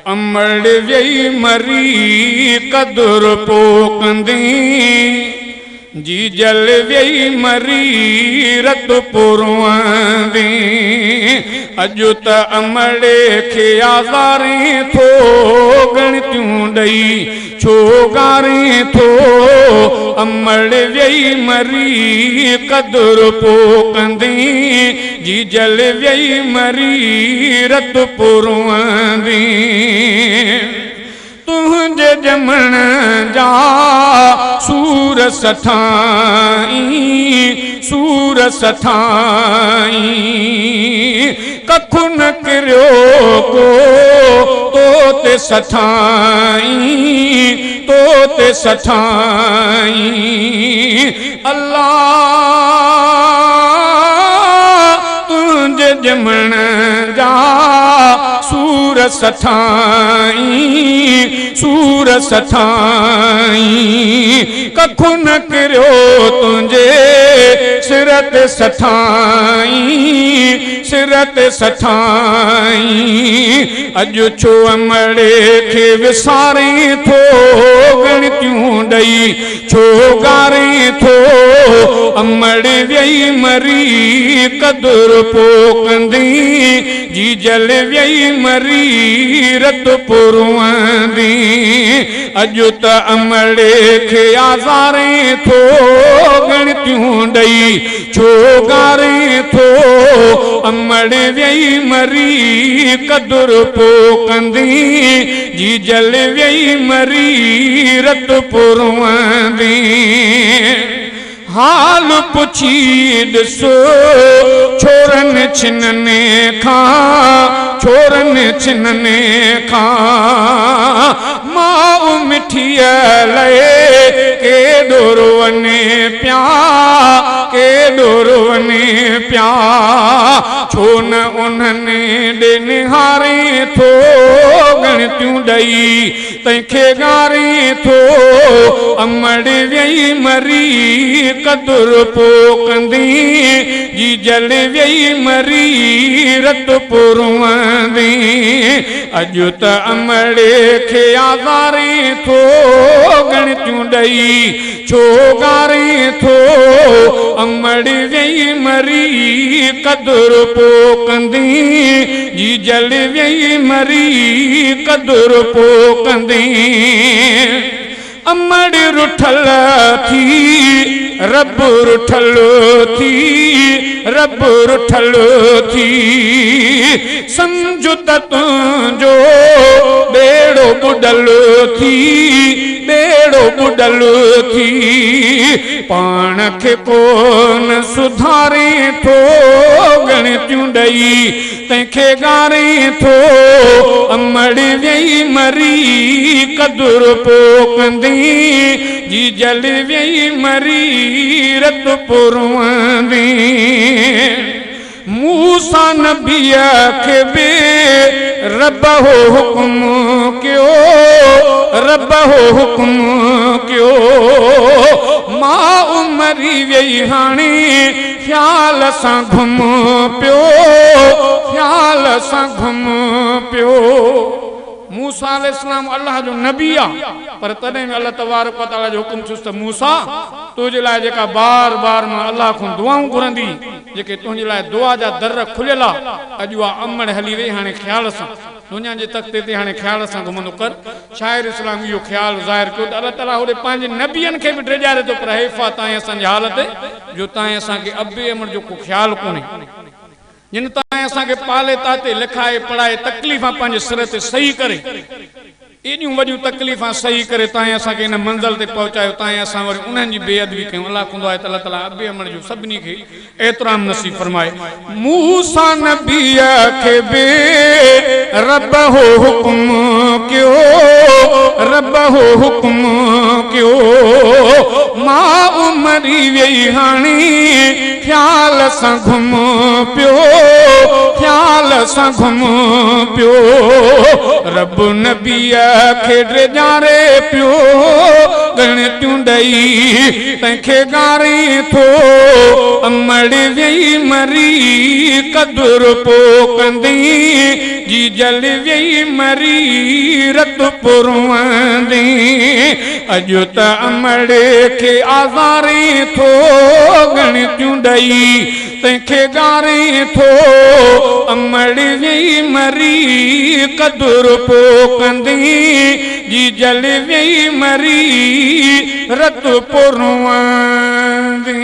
अमड़ वेई मरी कदुर पोकंदी जी जल वेई मरी रत पुरवांदी अजु त अमड़े खे आज़ारी थो गणतियूं ॾई छो गारी थो अमड़ वेई मरी कदुर पोकंदी जी जल वेई मरी रत पुरवांदी तुझे जमण जा सूर सठाई कखु न किरियो को तो ते सठाई अल्लाह तुझे जमण जा सूर सठाई कखु न किरियो तुझे सिर ते सठाई अजु छो अमड़े खे विसारे थो गणतियूं ॾई छो गारे थो अमड़ वेई मरी कदुर पोकंदी जी जल वेई मरी रत पुरवांदी अजु त अमड़े खे आज़ारे थो गणतियूं ॾई छो गारे थो अमड़ वेई मरी कदुर पोकंदी जी जल वेई मरी रत पुरवांदी हाल पुछी ॾिसो छोरनि छिनने खां माउ मिठीअ लए केॾो रोवने पिया छो न उन्हनि ॾे निहारे थो गणतियूं ॾई तंहिंखे गारे थो अमड़ वेई मरी कदुर पोकंदी जी जल वेई मरी रत पुरवांदी अजु त अमड़े खे आज़ारे थो गणतियूं ॾई छो गारे थो अमड़ वेई मरी कदुर पोकंदी जी जल वेई मरी कदुर पोकंदी अमड़ रुठल थी रब रुठल थी समझो त तुंहिंजो बेड़ो बुडल थी पाण खे कोन सुधारे थो गणतियूं ॾई तंहिंखे गारे थो अमड़ वेई मरी कदुर पोकंदी जी जल वेई मरी रत पुरवांदी मूसा नबीअ खे बि रब हो हुकुम कयो माउ मरी वेई हाणे ख़्याल सां घुम पियो मूसा अलैहिस्सलाम अल्लाह जो नबी आ पर तॾहिं बि अल्लाह तबारक व तआला जो हुकुम छुस त मूसा तुंहिंजे लाइ जेका बार बार मां अल्लाह खां दुआऊं घुरंदी जेके तुंहिंजे लाइ दुआ जा दर खुलियल आहे अॼु उहा अमड़ हली वई हाणे ख़्याल सां दुनिया जे तख़्ते ते हाणे ख़्याल सां घुमंदो कर शाइर इस्लाम इहो ख़्याल ज़ाहिर कयो त अल्लाह ताला होॾे पंहिंजे नबियनि खे बि ड्रेजारे थो पर हेफ़ा तव्हां असांजी हालत जो तव्हां असांखे अबे अमड़ जो को ख़्याल कोन्हे जिन तव्हां असांखे पाले ताते लिखाए पढ़ाए तकलीफ़ां पंहिंजे सिर ते सही करे एॾियूं वॾियूं तकलीफ़ां सही करे तव्हां असांखे हिन मंज़िल ते पहुचायो तव्हां असां वरी उन्हनि जी बेअदबी कयूं अलाह कंदो आहे त अल्लाह ताला अबे अमड़ जो सभिनी खे एतिराम नसीब फरमाए मूसा नबीअ खे बि रब हो हुकुम कयो माउ मरी वेई हाणे ख़्याल सां घुम पियो रब नबीअ खे ड्रेजारे पियो गणतियूं ॾेई तंहिंखे गारी थो अमड़ वेई मरी कदुर पो कंदी जी जल वेई मरी रत पुरवंदी अॼु त अमड़ खे आज़ारे थो गणतियूं ॾेई तंहिंखे गारे थो अमड़ वेई मरी कदुर पो कंदी जी जल वेई मरी रत पुरवंदी